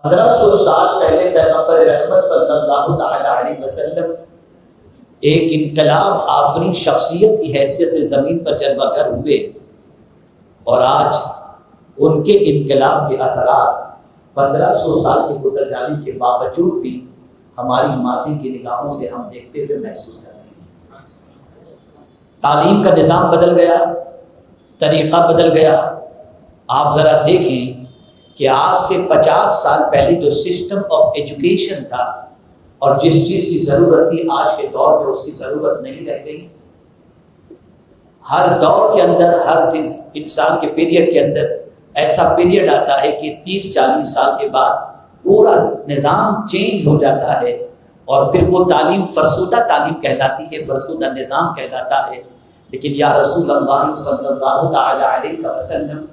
1500 سال پہلے پیغمبر رحمت صلی اللہ تعالی علیہ وسلم ایک انقلاب آفرین شخصیت کی حیثیت سے زمین پر جلوہ گر ہوئے، اور آج ان کے انقلاب کے اثرات 1500 سال کے گزر جانے کے باوجود بھی ہماری ماتھی کی نگاہوں سے ہم دیکھتے ہوئے محسوس کر رہے ہیں۔ تعلیم کا نظام بدل گیا، طریقہ بدل گیا۔ آپ ذرا دیکھیں کہ آج سے 50 سال پہلے جو سسٹم آف ایجوکیشن تھا اور جس چیز کی ضرورت تھی، آج کے دور میں اس کی ضرورت نہیں رہ گئی۔ ہر دور کے اندر، ہر انسان کے پیریڈ کے اندر ایسا پیریڈ آتا ہے کہ 30-40 سال کے بعد پورا نظام چینج ہو جاتا ہے، اور پھر وہ تعلیم فرسودہ تعلیم کہلاتی ہے، فرسودہ نظام کہلاتا ہے۔ لیکن یا رسول اللہ صلی اللہ تعالی علیہ وسلم،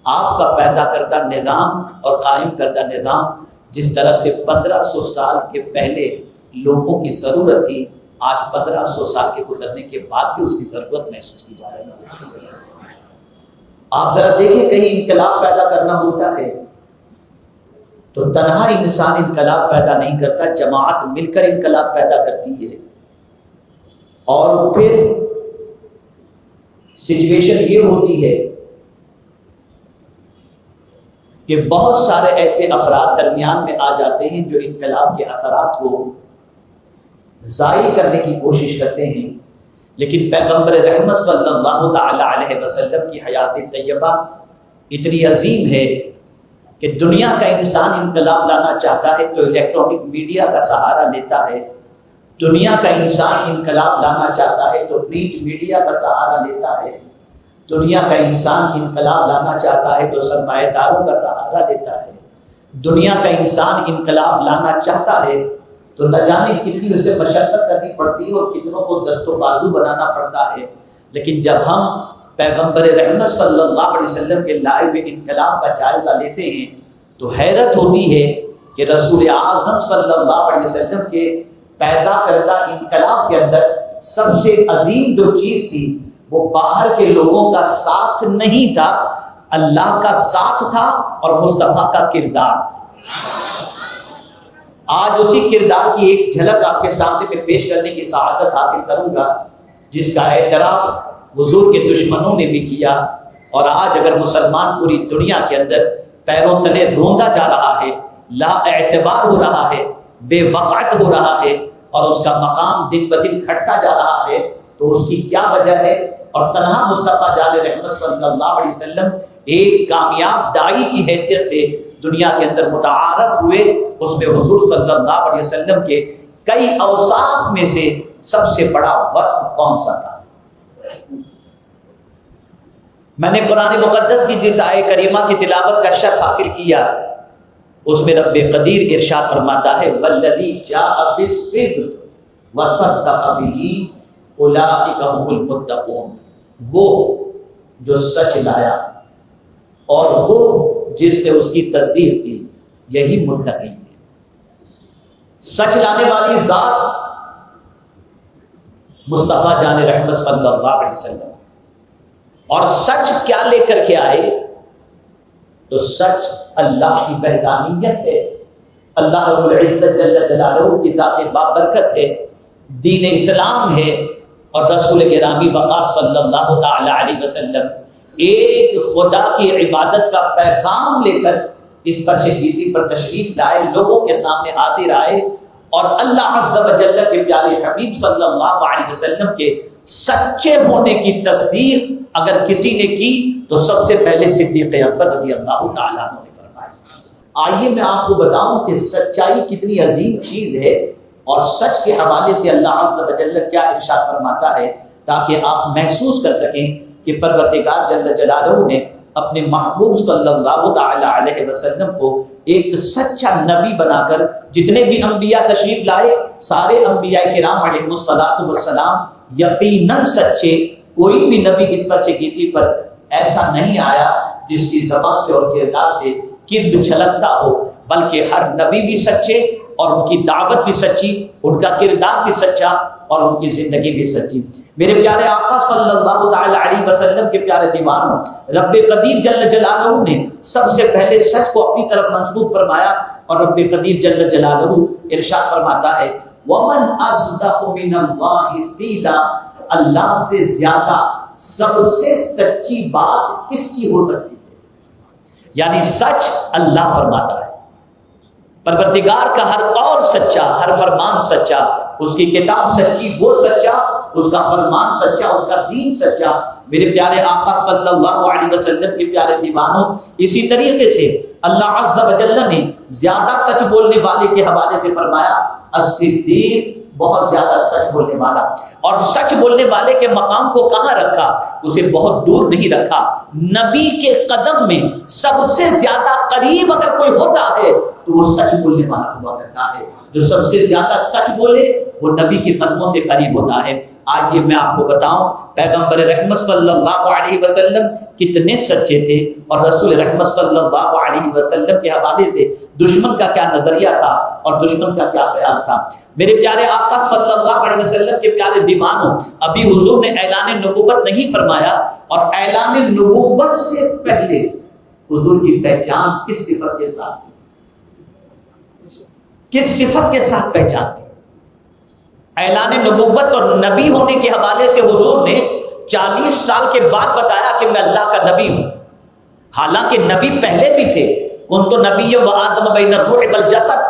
آپ کا پیدا کردہ نظام اور قائم کردہ نظام جس طرح سے 1500 سال کے پہلے لوگوں کی ضرورت تھی، آج 1500 سال کے گزرنے کے بعد بھی اس کی ضرورت محسوس کی جا رہی ہے۔ آپ ذرا دیکھیں، کہیں انقلاب پیدا کرنا ہوتا ہے تو تنہا انسان انقلاب پیدا نہیں کرتا، جماعت مل کر انقلاب پیدا کرتی ہے۔ اور پھر سچویشن یہ ہوتی ہے کہ بہت سارے ایسے افراد درمیان میں آ جاتے ہیں جو انقلاب کے اثرات کو ضائع کرنے کی کوشش کرتے ہیں۔ لیکن پیغمبر رحمت صلی اللہ تعالی علیہ وسلم کی حیات طیبہ اتنی عظیم ہے کہ دنیا کا انسان انقلاب لانا چاہتا ہے تو الیکٹرانک میڈیا کا سہارا لیتا ہے، دنیا کا انسان انقلاب لانا چاہتا ہے تو پرنٹ میڈیا کا سہارا لیتا ہے، دنیا کا انسان انقلاب لانا چاہتا ہے تو سرمایہ داروں کا سہارا لیتا ہے، دنیا کا انسان انقلاب لانا چاہتا ہے تو نہ جانے کتنی اسے مشقت کرنی پڑتی ہے اور کتنوں کو دست و بازو بنانا پڑتا ہے۔ لیکن جب ہم پیغمبر رحمت صلی اللہ علیہ وسلم کے لائے ہوئے انقلاب کا جائزہ لیتے ہیں تو حیرت ہوتی ہے کہ رسول اعظم صلی اللہ علیہ وسلم کے پیدا کردہ انقلاب کے اندر سب سے عظیم جو چیز تھی وہ باہر کے لوگوں کا ساتھ نہیں تھا، اللہ کا ساتھ تھا اور مصطفیٰ کا کردار تھا۔ آج اسی کردار کی ایک جھلک آپ کے سامنے میں پیش کرنے کی سعادت حاصل کروں گا، جس کا اعتراف حضور کے دشمنوں نے بھی کیا، اور آج اگر مسلمان پوری دنیا کے اندر پیروں تلے روندا جا رہا ہے، لا اعتبار ہو رہا ہے، بے وقعت ہو رہا ہے، اور اس کا مقام دن بدن گھٹتا جا رہا ہے، تو اس کی کیا وجہ ہے؟ اور تنہا مصطفیٰ جان رحمت صلی اللہ علیہ وسلم ایک کامیاب داعی کی حیثیت سے دنیا کے اندر متعارف ہوئے۔ اس میں حضور صلی اللہ علیہ وسلم کے کئی اوصاف میں سے سب سے بڑا وصف کون سا تھا؟ میں نے قرآن مقدس کی جس آیے کریمہ کی تلاوت کا شرف حاصل کیا، اس میں رب قدیر ارشاد فرماتا ہے والذی جاء بالصدق وصدق بہ اولئک هم المتقون، وہ جو سچ لایا اور وہ جس نے اس کی تصدیق کی، یہی متقی ہے۔ سچ لانے والی ذات مصطفیٰ جان رحمت صلی اللہ علیہ وسلم، اور سچ کیا لے کر کے آئے؟ تو سچ اللہ کی وحدانیت ہے، اللہ رب العزت جل جلالہ کی ذات بابرکت ہے، دین اسلام ہے، اور رسول گرامی وقار صلی اللہ تعالی علیہ وسلم ایک خدا کی عبادت کا پیغام لے کر اس فرش گیتی پر تشریف لائے، لوگوں کے سامنے حاضر آئے، اور اللہ عز و جل کے پیارے حبیب صلی اللہ علیہ وسلم کے سچے ہونے کی تصدیق اگر کسی نے کی تو سب سے پہلے صدیق اکبر رضی اللہ تعالیٰ عنہ نے فرمایا۔ آئیے میں آپ کو بتاؤں کہ سچائی کتنی عظیم چیز ہے، اور سچ کے حوالے سے اللہ عز و جل کیا ارشاد فرماتا ہے، تاکہ آپ محسوس کر سکیں کہ پروردگار جل جلالہ نے اپنے محبوب صلی اللہ تعالی علیہ وسلم کو ایک سچا نبی بنا کر، جتنے بھی انبیاء تشریف لائے سارے انبیاء کرام علیہ الصلوۃ والسلام یقیناً سچے، کوئی بھی نبی اس پر سے گیتی پر ایسا نہیں آیا جس کی زبان سے اور کردار سے کذب چھلکتا ہو، بلکہ ہر نبی بھی سچے اور ان کی دعوت بھی سچی، ان کا کردار بھی سچا، اور ان کی زندگی بھی سچی۔ میرے پیارے آقا صلی اللہ تعالی علیہ وسلم کے پیارے دیوانوں، رب قدیر جل جلالہ نے سب سے پہلے سچ کو اپنی طرف منسوب فرمایا، اور رب قدیر جل جلالہ ارشاد فرماتا ہے وَمَنْ أَصْدَقُ مِنَ اللَّهِ قِيلًا، اللہ سے زیادہ سب سے سچی بات کس کی ہو سکتی ہے؟ یعنی سچ اللہ فرماتا ہے، پروردگار کا ہر قول سچا، ہر فرمان سچا، اس کی کتاب سچی، وہ سچا، اس کا فرمان سچا، اس کا دین سچا۔ میرے پیارے آقا صلی اللہ علیہ وسلم کے پیارے دیوانوں، اسی طریقے سے اللہ عز و جل نے زیادہ سچ بولنے والے کے حوالے سے فرمایا الصدیق، بہت زیادہ سچ بولنے والا، اور سچ بولنے والے کے مقام کو کہاں رکھا؟ اسے بہت دور نہیں رکھا، نبی کے قدم میں سب سے زیادہ قریب اگر کوئی ہوتا ہے تو وہ سچ بولنے والا ہوا کرتا ہے۔ جو سب سے زیادہ سچ بولے وہ نبی کے قدموں سے قریب ہوتا ہے۔ آج یہ میں آپ کو بتاؤں پیغمبر رحمت صلی اللہ علیہ وسلم کتنے سچے تھے، اور رسول رحمت صلی اللہ علیہ وسلم کے حوالے سے دشمن کا کیا نظریہ تھا اور دشمن کا کیا خیال تھا۔ میرے پیارے آقا صلی اللہ علیہ وسلم کے پیارے دیوانوں، ابھی حضور نے اعلان نبوت نہیں فرمایا، اور اعلان نبوت سے پہلے حضور کی پہچان کس صفت کے ساتھ تھی؟ کس صفت کے ساتھ پہچان تھی؟ اعلان نبوت اور نبی ہونے کے حوالے سے حضور نے 40 سال کے بعد بتایا کہ میں اللہ کا نبی ہوں، حالانکہ نبی پہلے بھی تھے۔ کنت نبی و آدم بین الروح والجسد،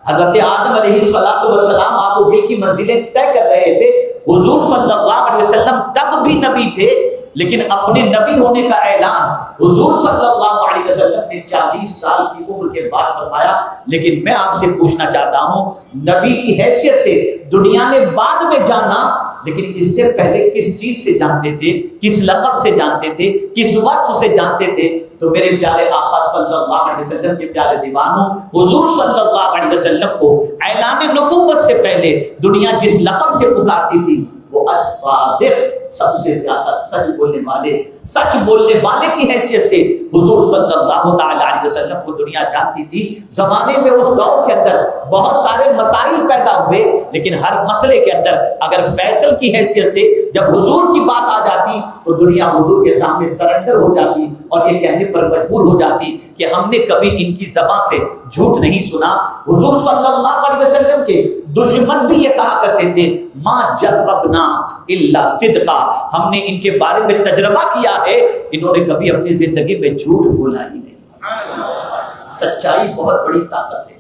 حضرت آدم علیہ السلام آپ کو کی منزلیں طے کر رہے تھے، حضور صلی اللہ علیہ وسلم تب بھی نبی تھے، لیکن اپنے نبی ہونے کا اعلان حضور صلی اللہ علیہ وسلم نے 40 سال کی عمر کے بعد فرمایا۔ لیکن میں آپ سے پوچھنا چاہتا ہوں، نبی کی حیثیت سے دنیا نے بعد میں جانا، لیکن اس سے پہلے کس چیز سے جانتے تھے؟ کس لقب سے جانتے تھے؟ کس وصف سے جانتے تھے؟ تو میرے پیارے آقا صلی اللہ علیہ وسلم کے پیارے دیوانوں، حضور صلی اللہ علیہ وسلم کو اعلان نبوت سے پہلے دنیا جس لقب سے پکارتی تھی وہ الصادق، سب سے زیادہ سچ بولنے والے، سچ بولنے والے کی حیثیت سے حضور صلی اللہ تعالی علیہ وسلم کو دنیا جانتی تھی۔ زمانے میں اس دور کے اندر بہت سارے مسائل پیدا ہوئے، لیکن ہر مسئلے کے اندر اگر فیصل کی حیثیت سے جب حضور کی بات آ جاتی تو دنیا حضور کے سامنے سرنڈر ہو جاتی اور یہ کہنے پر مجبور ہو جاتی کہ ہم نے کبھی ان کی زبان سے جھوٹ نہیں سنا۔ حضور صلی اللہ علیہ وسلم کے دشمن بھی یہ کہا کرتے تھے ما جربنا الا صدقا، ہم نے ان کے بارے میں تجربہ کیا ہے، انہوں نے کبھی اپنی زندگی میں جھوٹ بولا ہی نہیں۔ سچائی بہت بڑی طاقت ہے،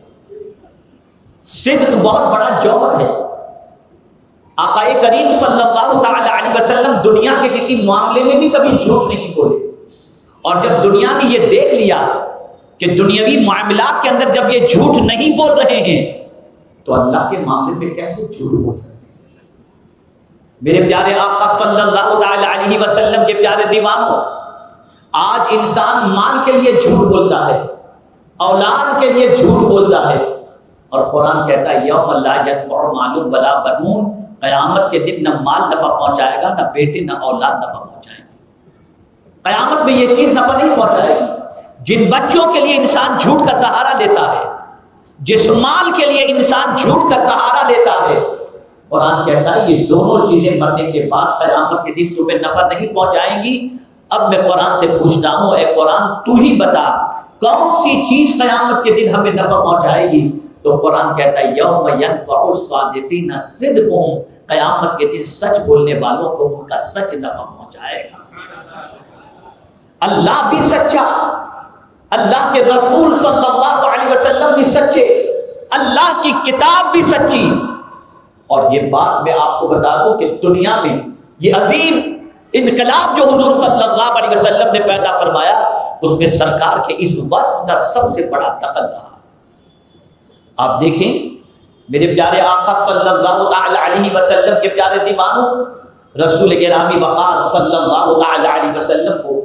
صدق بہت بڑا جوہر ہے۔ آقا کریم صلی اللہ تعالی علیہ وسلم دنیا کے کسی معاملے میں بھی کبھی جھوٹ نہیں بولے، اور جب دنیا نے یہ دیکھ لیا کہ دنیاوی معاملات کے اندر جب یہ جھوٹ نہیں بول رہے ہیں تو اللہ کے معاملے میں کیسے جھوٹ بول سکتے ہیں؟ میرے پیارے آقا صلی اللہ تعالی علیہ وسلم کے پیارے دیوانوں، آج انسان مال کے لیے جھوٹ بولتا ہے، اولاد کے لیے جھوٹ بولتا ہے، اور قرآن کہتا ہے یوم لا ینفع مال ولا بنون، قیامت کے دن نہ مال نفع پہنچائے گا، نہ بیٹے نہ اولاد نفع پہنچائے گا۔ قیامت میں یہ چیز نفع نہیں پہنچائے گی۔ جن بچوں کے لیے انسان جھوٹ کا سہارا لیتا ہے، جس مال کے لیے انسان جھوٹ کا سہارا لیتا ہے، قرآن کہتا ہے یہ دونوں چیزیں مرنے کے بعد قیامت کے دن تمہیں نفع نہیں پہنچائیں گی۔ اب میں قرآن سے پوچھتا ہوں، اے قرآن تو ہی بتا کون سی چیز قیامت کے دن ہمیں نفع پہنچائے گی؟ تو قرآن کہتا ہے یوم ینفع الصادقین صدقہم، قیامت کے دن سچ بولنے والوں کو ان کا سچ نفع پہنچائے گا۔ اللہ بھی سچا، اللہ کے رسول صلی اللہ علیہ وسلم بھی سچے، اللہ کی کتاب بھی سچی۔ اور یہ بات میں آپ کو بتا دوں کہ دنیا میں یہ عظیم انقلاب جو حضور صلی اللہ علیہ وسلم نے پیدا فرمایا، اس میں سرکار کے اس وصف کا سب سے بڑا دخل رہا۔ آپ دیکھیں میرے پیارے آقا صلی اللہ تعالی علیہ وسلم کے پیارے دیوانوں، رسول گرامی وقار صلی اللہ تعالی علیہ وسلم کو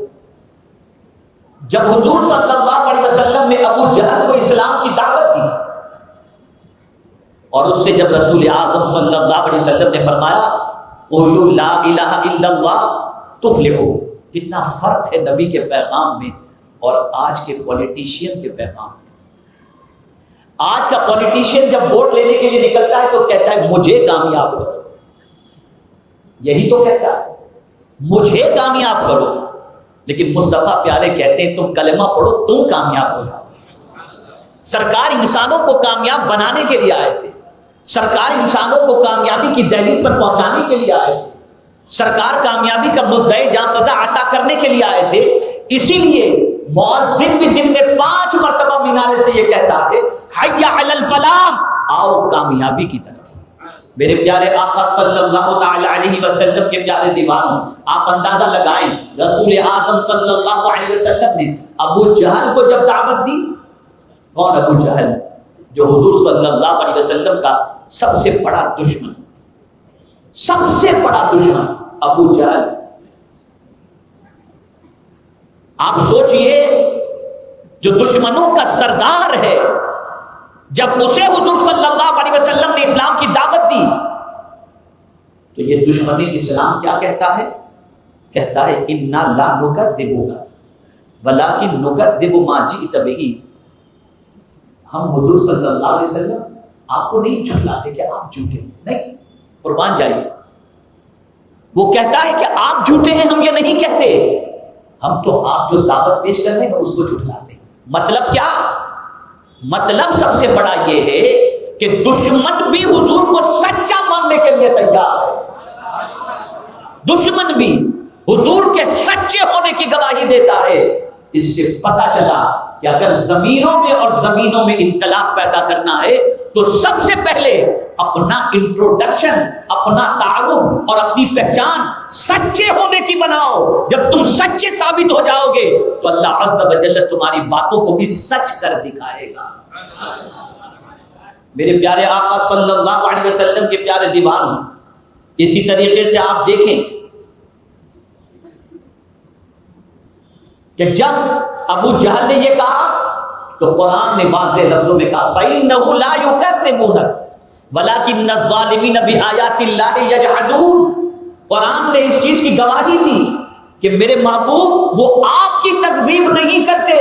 جب حضور صلی اللہ علیہ وسلم نے ابو جہل کو اسلام کی دعوت دی، اور اس سے جب رسول اعظم صلی اللہ علیہ وسلم نے فرمایا قولوا لا الہ الا اللہ تفلحوا، کتنا فرق ہے نبی کے پیغام میں اور آج کے پولیٹیشین کے پیغام میں۔ آج کا پولیٹیشین جب ووٹ لینے کے لیے نکلتا ہے تو کہتا ہے مجھے کامیاب کرو، یہی تو کہتا ہے مجھے کامیاب کرو، لیکن مصطفیٰ پیارے کہتے ہیں تم کلمہ پڑھو تم کامیاب ہو جاؤ۔ سرکار انسانوں کو کامیاب بنانے کے لیے آئے تھے، سرکار انسانوں کو کامیابی کی دہلیز پر پہنچانے کے لیے آئے تھے، سرکار کامیابی کا مزدہ جاں فضا عطا کرنے کے لیے آئے تھے۔ اسی لیے مؤذن بھی دن میں 5 مرتبہ مینارے سے یہ کہتا ہے حی علی الفلاح، آؤ کامیابی کی طرف۔ میرے پیارے آقا صلی اللہ تعالی علیہ وسلم کے پیارے دیوانوں، آپ اندازہ لگائیں رسول اعظم صلی اللہ علیہ وسلم نے ابو جہل کو جب دعوت دی، کون ابو جہل؟ جو حضور صلی اللہ علیہ وسلم کا سب سے بڑا دشمن، سب سے بڑا دشمن ابو جہل۔ آپ سوچئے جو دشمنوں کا سردار ہے، جب اسے حضور صلی اللہ علیہ وسلم نے اسلام کی دعوت دی تو یہ دشمن اسلام کیا کہتا ہے؟ کہتا ہے انا لا نکذبک ولکن نکذب ما جئت بہ۔ ہم حضور صلی اللہ علیہ وسلم آپ کو نہیں جھٹلاتے کہ آپ جھوٹے ہیں، نہیں، قربان جائیے۔ وہ کہتا ہے کہ آپ جھوٹے ہیں، ہم یہ نہیں کہتے، ہم تو آپ جو دعوت پیش کر رہے ہیں اس کو جھٹلاتے ہیں۔ مطلب کیا؟ مطلب سب سے بڑا یہ ہے کہ دشمن بھی حضور کو سچا ماننے کے لیے تیار ہے، دشمن بھی حضور کے سچے ہونے کی گواہی دیتا ہے۔ اس سے پتہ چلا کہ اگر زمینوں میں اور زمینوں میں انقلاب پیدا کرنا ہے تو سب سے پہلے اپنا انٹروڈکشن، اپنا تعارف اور اپنی پہچان سچے ہونے کی بناؤ۔ جب تم سچے ثابت ہو جاؤ گے تو اللہ عز و جل تمہاری باتوں کو بھی سچ کر دکھائے گا۔ میرے پیارے آقا صلی اللہ علیہ وسلم کے پیارے دیوانوں، اسی طریقے سے آپ دیکھیں کہ جب ابو جہل نے یہ کہا تو قرآن نے واضح لفظوں میں کہا فَإِنَّهُ لَا يُكَذِّبُونَكَ وَلَكِنَّ الظَّالِمِينَ بِآيَاتِ اللَّهِ يَجْحَدُونَ۔ قرآن نے اس چیز کی گواہی دی کہ میرے محبوب وہ آپ کی تکذیب نہیں کرتے،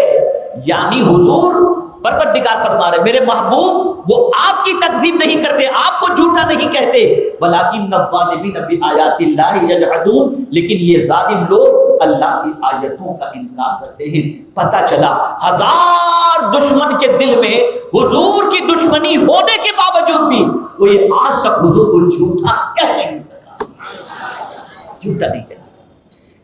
یعنی حضور پروردگار فرما رہے میرے محبوب وہ آپ کی تکذیب نہیں کرتے، آپ کو جھوٹا نہیں کہتے، وَلَكِنَّ الظَّالِمِينَ بِآيَاتِ اللَّهِ يَجْحَدُونَ، لیکن یہ ظالم لوگ اللہ کی آیتوں کا انکار کرتے ہیں۔ پتہ چلا 1000 دشمن کے دل میں حضور کی دشمنی ہونے کے باوجود بھی کوئی آج تک حضور کو جھوٹا کہہ نہیں سکا، جھوٹا نہیں کہہ سکا۔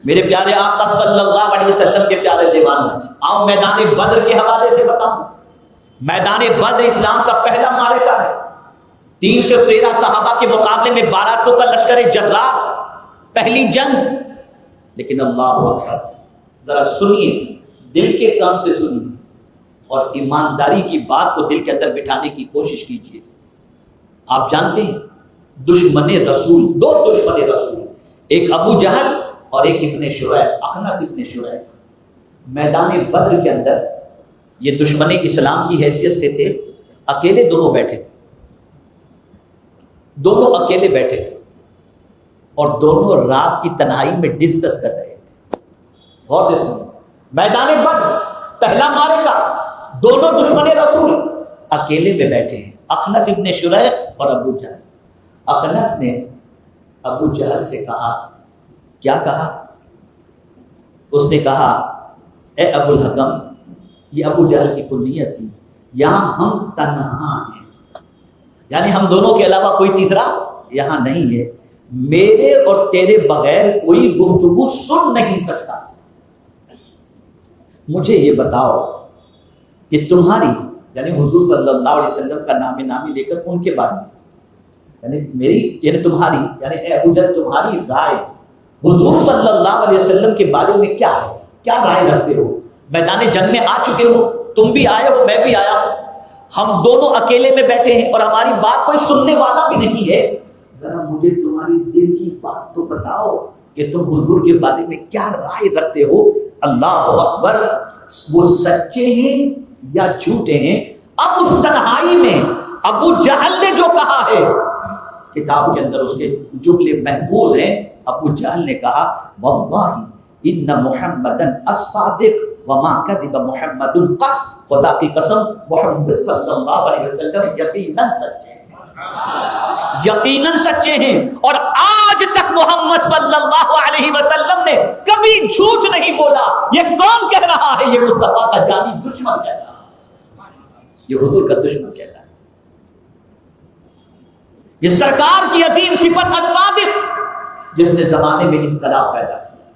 میرے پیارے آقا صلی اللہ علیہ وسلم کے پیارے دیوانوں، آؤ میدان بدر کے حوالے سے بتاؤں۔ میدان بدر اسلام کا پہلا معرکہ ہے۔ 313 صحابہ کے مقابلے میں 1200 کا لشکر جرار، پہلی جنگ۔ لیکن اللہ اکبر، ذرا سنیے، دل کے کان سے سنیے اور ایمانداری کی بات کو دل کے اندر بٹھانے کی کوشش کیجیے۔ آپ جانتے ہیں دشمن رسول، 2 دشمن رسول، ایک ابو جہل اور ایک ابن شریح، اخنس ابن شریح، میدان بدر کے اندر یہ دشمن اسلام کی حیثیت سے تھے، اکیلے دونوں بیٹھے تھے، دونوں اکیلے بیٹھے تھے اور دونوں رات کی تنہائی میں ڈسکس کر رہے تھے۔ غور سے سنیں، میدان بدر پہلا معرکہ، دونوں دشمن رسول اکیلے میں بیٹھے ہیں، اخنس ابن شریح اور ابو جہل۔ اخنس نے ابو جہل سے کہا، کیا کہا؟ اس نے کہا اے ابو الحکم، یہ ابو جہل کی کنیت تھی، یہاں ہم تنہا ہیں، یعنی ہم دونوں کے علاوہ کوئی تیسرا یہاں نہیں ہے، میرے اور تیرے بغیر کوئی گفتگو سن نہیں سکتا۔ مجھے یہ بتاؤ کہ تمہاری، یعنی حضور صلی اللہ علیہ وسلم کا نام نامی لے کر ان کے بارے میں، یعنی میری، یعنی تمہاری، یعنی اے ابو جہل تمہاری رائے حضور صلی اللہ علیہ وسلم کے بارے میں کیا ہے؟ کیا رائے رکھتے ہو؟ میدان جنگ میں آ چکے ہو، تم بھی آئے ہو، میں بھی آیا ہوں، ہم دونوں اکیلے میں بیٹھے ہیں اور ہماری بات کوئی سننے والا بھی نہیں ہے، ذرا مجھے تمہاری دل کی بات تو بتاؤ کہ تم حضور کے بارے میں کیا رائے رکھتے ہو۔ اللہ اکبر، وہ سچے ہیں یا جھوٹے ہیں؟ اب اس تنہائی میں ابو جہل نے جو کہا ہے، کتاب کے اندر اس کے جملے محفوظ ہیں، ابو جہل نے کہا واللہ ان محمدن الصادق وما کذب محمد قط، خدا کی قسم محمد صلی اللہ علیہ وسلم یقیناً سچے ہیں۔ یقیناً سچے ہیں، اور آج تک محمد صلی اللہ علیہ وسلم نے کبھی جھوٹ نہیں بولا۔ یہ کون کہہ رہا ہے؟ یہ مصطفیٰ کا جانی دشمن کہہ رہا ہے، یہ حضور کا دشمن کہہ رہا ہے۔ یہ سرکار کی عظیم صفت الصادق، جس نے زمانے میں انقلاب پیدا کیا،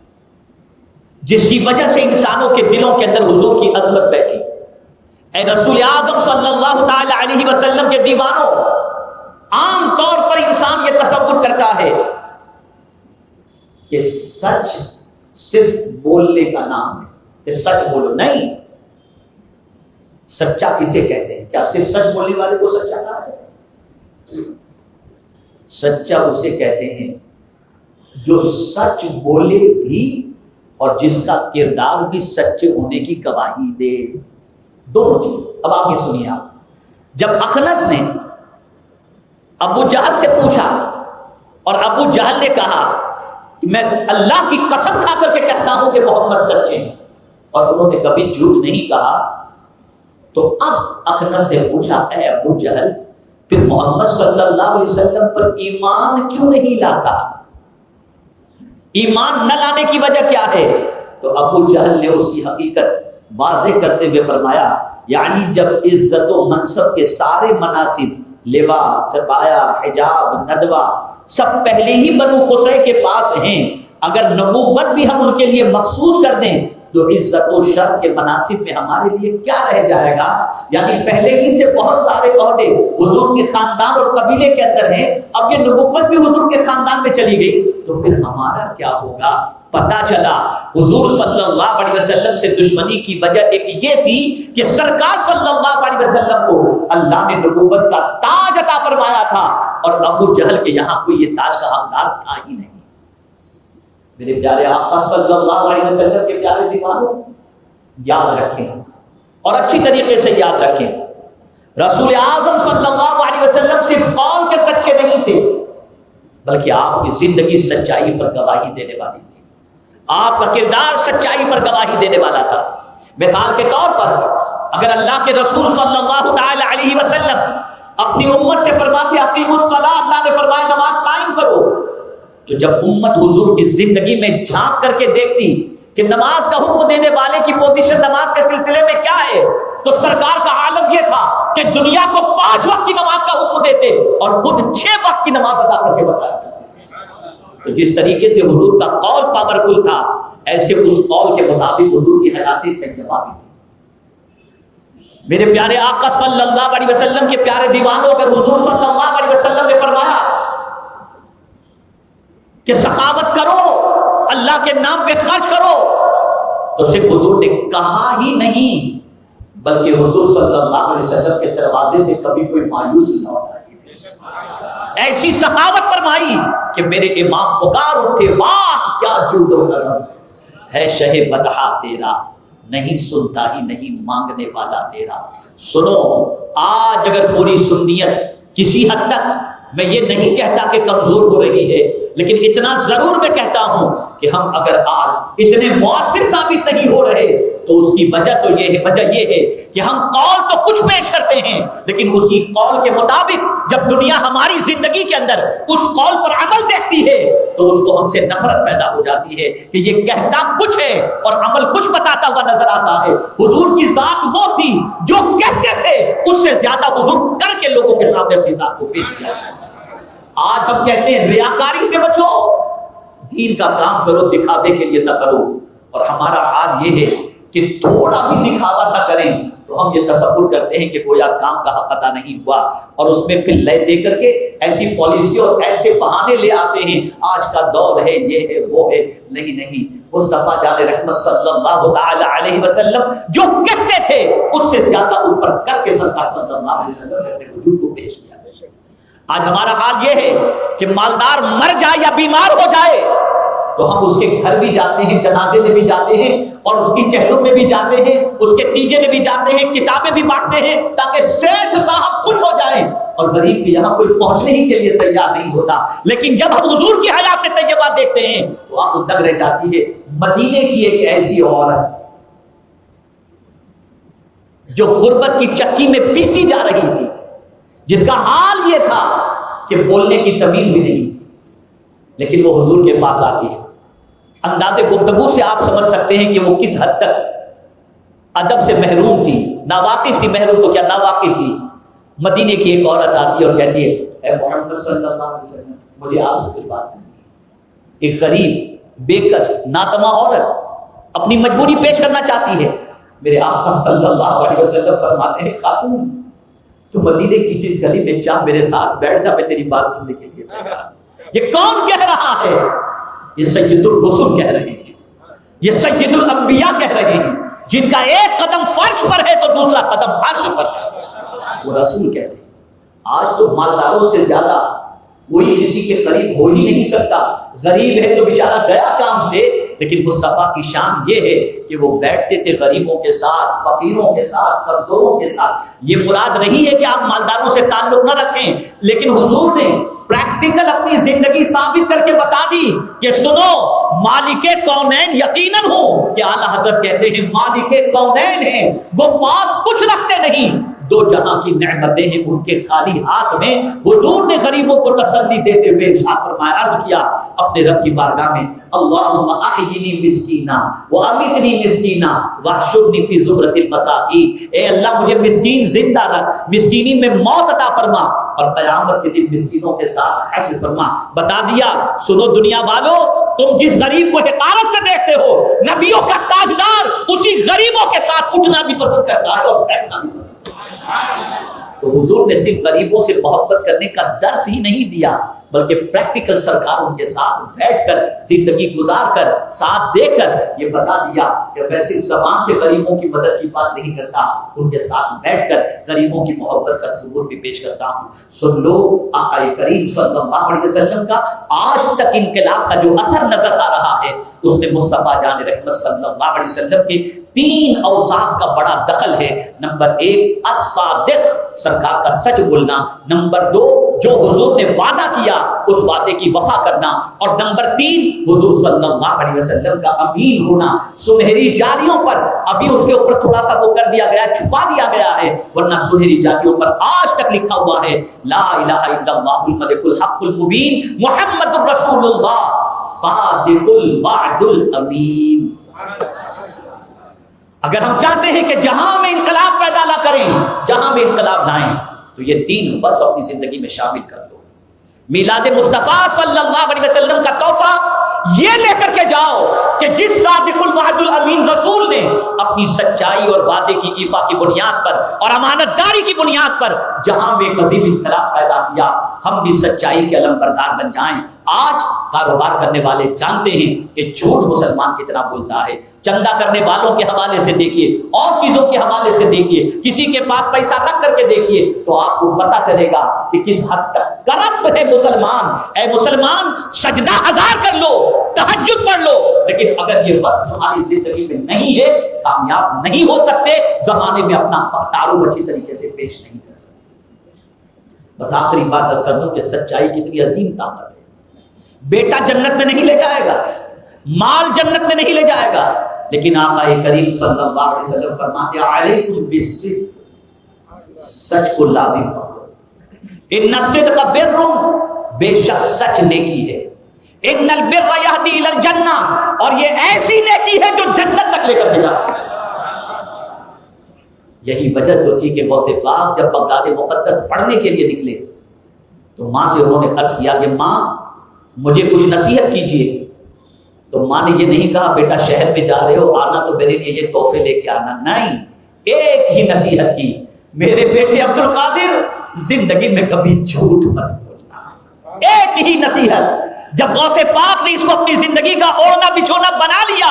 جس کی وجہ سے انسانوں کے دلوں کے اندر حضور کی عظمت بیٹھی۔ اے رسول اعظم صلی اللہ تعالی علیہ وسلم کے دیوانوں، عام طور پر انسان یہ تصور کرتا ہے کہ سچ صرف بولنے کا نام ہے، کہ سچ بولو۔ نہیں، سچا کسے کہتے ہیں؟ کیا صرف سچ بولنے والے کو سچا کہا ہے؟ سچا اسے کہتے ہیں جو سچ بولے بھی اور جس کا کردار بھی سچے ہونے کی گواہی دے، دونوں چیزیں۔ اب آپ یہ سنیے، آپ جب اخنس نے ابو جہل سے پوچھا اور ابو جہل نے کہا کہ میں اللہ کی قسم کھا کر کے کہتا ہوں کہ محمد سچے ہیں، اور انہوں نے کبھی جھوٹ نہیں کہا، تو اب اخنس نے پوچھا اے ابو جہل، پھر محمد صلی اللہ علیہ وسلم پر ایمان کیوں نہیں لاتا؟ ایمان نہ لانے کی وجہ کیا ہے؟ تو ابو جہل نے اس کی حقیقت واضح کرتے ہوئے فرمایا، یعنی جب عزت و منصب کے سارے مناصب، لباس، سبایا، حجاب، ندوہ، سب پہلے ہی بنو قصی کے پاس ہیں، اگر نبوت بھی ہم ان کے لیے مخصوص کر دیں تو عزت و شرف کے مناصب میں ہمارے لیے کیا رہ جائے گا؟ یعنی پہلے ہی سے بہت سارے عہدے حضور کے خاندان اور قبیلے کے اندر ہیں، اب یہ نبوت بھی حضور کے خاندان میں چلی گئی تو پھر ہمارا کیا ہوگا؟ پتا چلا حضور صلی اللہ علیہ وسلم سے دشمنی کی وجہ ایک یہ تھی کہ سرکار صلی اللہ علیہ وسلم کو اللہ نے نبوت کا تاج عطا فرمایا تھا، اور ابو جہل کے یہاں کوئی یہ تاج کا حقدار تھا ہی نہیں۔ میرے پیارے آقا صلی اللہ علیہ وسلم کے پیارے دیوانوں، یاد رکھیں اور اچھی طریقے سے یاد رکھیں، رسول اعظم صلی اللہ علیہ وسلم صرف قول کے سچے نہیں تھے، بلکہ آپ کی زندگی سچائی پر گواہی دینے والی تھی، آپ کا کردار سچائی پر گواہی دینے والا تھا۔ مثال کے طور پر اگر اللہ کے رسول صلی اللہ تعالی علیہ وسلم اپنی امت سے فرماتے اقیموا الصلاۃ، اللہ نے فرمایا نماز قائم کرو، تو جب امت حضور کی زندگی میں جھانک کر کے دیکھتی کہ نماز کا حکم دینے والے کی پوزیشن نماز کے سلسلے میں کیا ہے، تو سرکار کا عالم یہ تھا کہ دنیا کو 5 وقت کی نماز کا حکم دیتے اور خود 6 وقت کی نماز ادا کر کے بتایا۔ تو جس طریقے سے حضور کا قول پاورفل تھا، ایسے اس قول کے مطابق حضور کی حیات طیبہ بھی تھی۔ میرے پیارے آقا صلی اللہ علیہ وسلم کے پیارے دیوانوں، اگر حضور صلی اللہ علیہ وسلم نے فرمایا کہ سخاوت کرو، اللہ کے نام پہ خرچ کرو، تو صرف حضور نے کہا ہی نہیں بلکہ حضور صلی اللہ علیہ وسلم کے دروازے سے کبھی کوئی مایوسی نہ ہوتا ہے۔ ایسی سخاوت فرمائی کہ میرے امام پکار اٹھے، واہ کیا جود و کرم ہے شہ بدحا تیرا، نہیں سنتا ہی نہیں مانگنے والا تیرا۔ سنو، آج اگر پوری سنیت کسی حد تک، میں یہ نہیں کہتا کہ کمزور ہو رہی ہے، لیکن اتنا ضرور میں کہتا ہوں کہ ہم اگر آج اتنے مؤثر ثابت نہیں ہو رہے تو اس کی وجہ تو یہ ہے، وجہ یہ ہے کہ ہم قول تو کچھ پیش کرتے ہیں، لیکن اسی قول کے مطابق جب دنیا ہماری زندگی کے اندر اس قول پر عمل دیکھتی ہے تو اس کو ہم سے نفرت پیدا ہو جاتی ہے کہ یہ کہتا کچھ ہے اور عمل کچھ بتاتا ہوا نظر آتا ہے۔ حضور کی ذات وہ تھی جو کہتے تھے اس سے زیادہ حضور کر کے لوگوں کے سامنے اپنی ذات کو پیش کیا۔ آج ہم کہتے ہیں ریاکاری سے بچو، دین کا کام کرو، دکھاوے کے لیے نہ کرو، اور ہمارا حال یہ ہے کہ تھوڑا بھی دکھاوا نہ کریں تو ہم یہ تصور کرتے ہیں کہ گویا کام کا حق ادا نہیں ہوا، اور اس میں پھر لے دے کر کے ایسی پالیسی اور ایسے بہانے لے آتے ہیں، آج کا دور ہے، یہ ہے، وہ ہے۔ نہیں، مصطفیٰ جان رحمت صلی اللہ تعالی علیہ وسلم جو کہتے تھے اس سے زیادہ اس پر کر کے سرکار صلی اللہ علیہ وسلم نے اپنے وجود کو پیش کیا۔ آج ہمارا حال یہ ہے کہ مالدار مر جائے یا بیمار ہو جائے تو ہم اس کے گھر بھی جاتے ہیں، جنازے میں بھی جاتے ہیں، اور اس کی چہلوں میں بھی جاتے ہیں، اس کے تیجے میں بھی جاتے ہیں، کتابیں بھی بانٹتے ہیں تاکہ سیٹھ صاحب خوش ہو جائیں، اور غریب کے یہاں کوئی پہنچنے ہی کے لیے تیار نہیں ہوتا۔ لیکن جب ہم حضور کی حیات طیبہ دیکھتے ہیں تو آپ دگ رہ جاتی ہے۔ مدینے کی ایک ایسی عورت جو غربت کی چکی میں پیسی جا رہی تھی، جس کا حال یہ تھا کہ بولنے کی تمیز بھی نہیں تھی، لیکن وہ حضور کے پاس آتی ہے۔ انداز گفتگو سے آپ سمجھ سکتے ہیں کہ وہ کس حد تک ادب سے محروم تھی، ناواقف تھی۔ محروم تو کیا، ناواقف تھی۔ مدینے کی ایک عورت آتی ہے اور کہتی ہے اے محمد صلی اللہ علیہ وسلم، مجھے آپ سے کچھ بات کرنی ہے۔ ایک غریب، بے کس، ناتواں عورت اپنی مجبوری پیش کرنا چاہتی ہے۔ میرے آقا صلی اللہ علیہ وسلم فرماتے ہیں خاتون تو مدینے کی جس گلی میں چاہ میرے ساتھ بیٹھ جا، میں تیری بات سننے کے لیے تیار۔ یہ کون کہہ رہا ہے؟ یہ سید الرسل کہہ رہے ہیں، یہ سید الانبیاء کہہ رہے ہیں، جن کا ایک قدم فرش پر ہے تو دوسرا قدم عرش پر ہے، وہ رسول کہہ رہے ہیں۔ آج تو مالداروں سے زیادہ کوئی کسی کے قریب ہو ہی نہیں سکتا، غریب ہے تو بیچارہ گیا کام سے، لیکن مصطفیٰ کی شان یہ ہے کہ وہ بیٹھتے تھے غریبوں کے ساتھ، فقیروں کے ساتھ، کمزوروں کے ساتھ۔ یہ مراد نہیں ہے کہ آپ مالداروں سے تعلق نہ رکھیں، لیکن حضور نے پریکٹیکل اپنی زندگی ثابت کر کے بتا دی کہ سنو، مالک کونین یقیناً ہوں، کہ اعلیٰ حضرت کہتے ہیں مالک کونین ہیں، وہ پاس کچھ رکھتے نہیں، دو جہاں کی نعمتیں ہیں ان کے خالی ہاتھ میں۔ حضور نے غریبوں کو تسلی دیتے ہوئے ارشاد فرمایا، عرض کیا اپنے رب کی بارگاہ میں، اللہم احیینی مسکینا وامیتنی مسکینا واحشرنی فی زمرۃ المساکین، اے اللہ مجھے مسکین زندہ رکھ، مسکینی میں موت عطا فرما، اور قیامت کے دن مسکینوں کے ساتھ حشر فرما۔ بتا دیا، سنو دنیا والو، تم جس غریب کو حقارت سے دیکھتے ہو، نبیوں کا تاجدار اسی غریبوں کے ساتھ اٹھنا بھی پسند کرتا ہے اور بیٹھنا بھی پسند کرتا ہے۔ تو حضور نے صرف غریبوں سے محبت کرنے کا درس ہی نہیں دیا، بلکہ پریکٹیکل سرکار ان کے ساتھ بیٹھ کر، زندگی گزار کر، ساتھ دے کر یہ بتا دیا کہ میں صرف زبان سے غریبوں کی مدد کی بات نہیں کرتا، ان کے ساتھ بیٹھ کر غریبوں کی محبت کا ثبوت بھی پیش کرتا ہوں۔ سن لو، آقا کریم صلی اللہ علیہ وسلم کا آج تک انقلاب کا جو اثر نظر آ رہا ہے، اس میں مصطفیٰ جان رحمت صلی اللہ علیہ وسلم کے 3 اوصاف کا بڑا دخل ہے۔ نمبر 1 الصادق، سرکار کا سچ بولنا۔ نمبر 2 جو حضور نے وعدہ کیا اس وعدے کی وفا کرنا، اور نمبر 3 حضور صلی اللہ علیہ وسلم کا امین ہونا۔ سنہری جاریوں پر ابھی اس کے اوپر تھوڑا سا وہ کر دیا گیا، چھپا دیا گیا ہے، ورنہ سنہری جاریوں پر آج تک لکھا ہوا ہے لا الہ الا اللہ الملک الحق المبین محمد الرسول اللہ صادق الوعد الامین۔ اگر ہم چاہتے ہیں کہ جہاں میں انقلاب پیدا نہ کریں، جہاں میں انقلاب لائیں، تو یہ 3 وصف اپنی زندگی میں شامل کر دو۔ میلاد مصطفیٰ صلی اللہ علیہ وسلم کا تحفہ یہ لے کر کے جاؤ کہ جس صادق الوعد الامین رسول نے اپنی سچائی اور وعدے کی ایفا کی بنیاد پر اور امانت داری کی بنیاد پر جہاں میں عظیم انقلاب پیدا کیا، ہم بھی سچائی کے علمبردار بن جائیں۔ آج کاروبار کرنے والے جانتے ہیں کہ جھوٹ مسلمان کتنا بولتا ہے۔ چندہ کرنے والوں کے حوالے سے دیکھیے، اور چیزوں کے حوالے سے دیکھیے، کسی کے پاس پیسہ رکھ کر کے دیکھیے تو آپ کو پتا چلے گا کہ کس حد تک کرپٹ ہے مسلمان۔ اے مسلمان، سجدہ 1000 کر لو، تہجد پڑھ لو، لیکن اگر یہ بس تمہاری زندگی میں نہیں ہے، کامیاب نہیں ہو سکتے، زمانے میں اپنا تعارف اچھی طریقے سے پیش نہیں کر سکتے۔ بس آخری بات عرض کر دوں کہ سچائی کتنی عظیم طاقت ہے۔ بیٹا جنت میں نہیں لے جائے گا، مال جنت میں نہیں لے جائے گا، لیکن آقا کریم صلی اللہ علیہ وسلم فرماتے ہیں علیکم بالصدق، سچ کو لازم پکڑو۔ ان الصدق بر، بے شک سچ نیکی ہے۔ ان البر یہدی الی الجنہ، اور یہ ایسی نیکی ہے جو جنت تک لے کر کے جاتی ہے۔ یہی وجہ تو تھی کہ غوث پاک جب بغداد مقدس پڑھنے کے لیے نکلے تو ماں سے انہوں نے عرض کیا کہ ماں مجھے کچھ نصیحت کیجیے۔ تو ماں نے یہ نہیں کہا بیٹا شہر میں جا رہے ہو، آنا تو میرے لیے یہ تحفے لے کے آنا، نہیں، ایک ہی نصیحت کی، میرے بیٹے عبد القادر زندگی میں کبھی جھوٹ مت بولنا۔ ایک ہی نصیحت۔ جب غوث پاک نے اس کو اپنی زندگی کا اوڑھنا بچھونا بنا لیا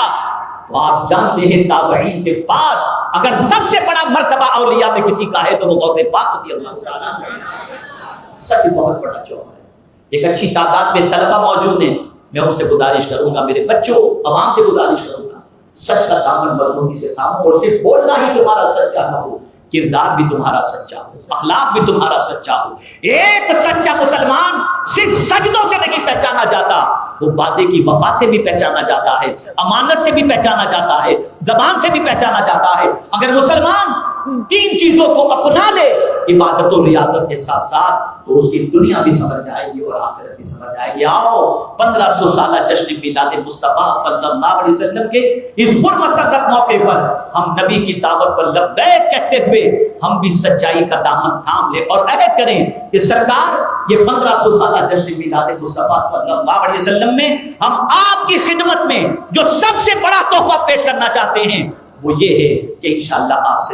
تو آپ جانتے ہیں تابعین کے بعد اگر سب سے بڑا مرتبہ اولیاء میں کسی کا ہے تو وہ غوث پاک رضی اللہ عنہ۔ سچ بہت بڑا جوہر ہے۔ ایک اچھی تعداد میں طلبہ موجود ہیں، میں ان سے گزارش کروں گا، میرے بچوں عوام سے گزارش کروں گا، سچ کا دامن مضبوطی سے تھامو، اور صرف بولنا ہی تمہارا سچا نہ ہو، کردار بھی تمہارا سچا ہو، اخلاق بھی تمہارا سچا ہو۔ ایک سچا مسلمان صرف سجدوں سے نہیں پہچانا جاتا، وہ وعدے کی وفا سے بھی پہچانا جاتا ہے، امانت سے بھی پہچانا جاتا ہے، زبان سے بھی پہچانا جاتا ہے۔ اگر مسلمان تین چیزوں کو اپنا لے عبادت و ریاضت کے ساتھ ساتھ، تو اس کی دنیا بھی سمجھ جائے گی اور آخرت بھی سمجھ جائے گی۔ آؤ 1500 سالہ جشن میلاد مصطفیٰ صلی اللہ علیہ وسلم کے اس پرمسرت موقع پر ہم نبی کی دعوت پر لبیک کہتے ہوئے ہم بھی سچائی کا دامن تھام لیں اور عہد کریں کہ سرکار یہ 1500 سالہ جشن میلاد مصطفیٰ صلی اللہ علیہ وسلم میں ہم آپ کی خدمت میں جو سب سے بڑا تحفہ پیش کرنا چاہتے ہیں وہ یہ ہے کہ انشاءاللہ آپ سے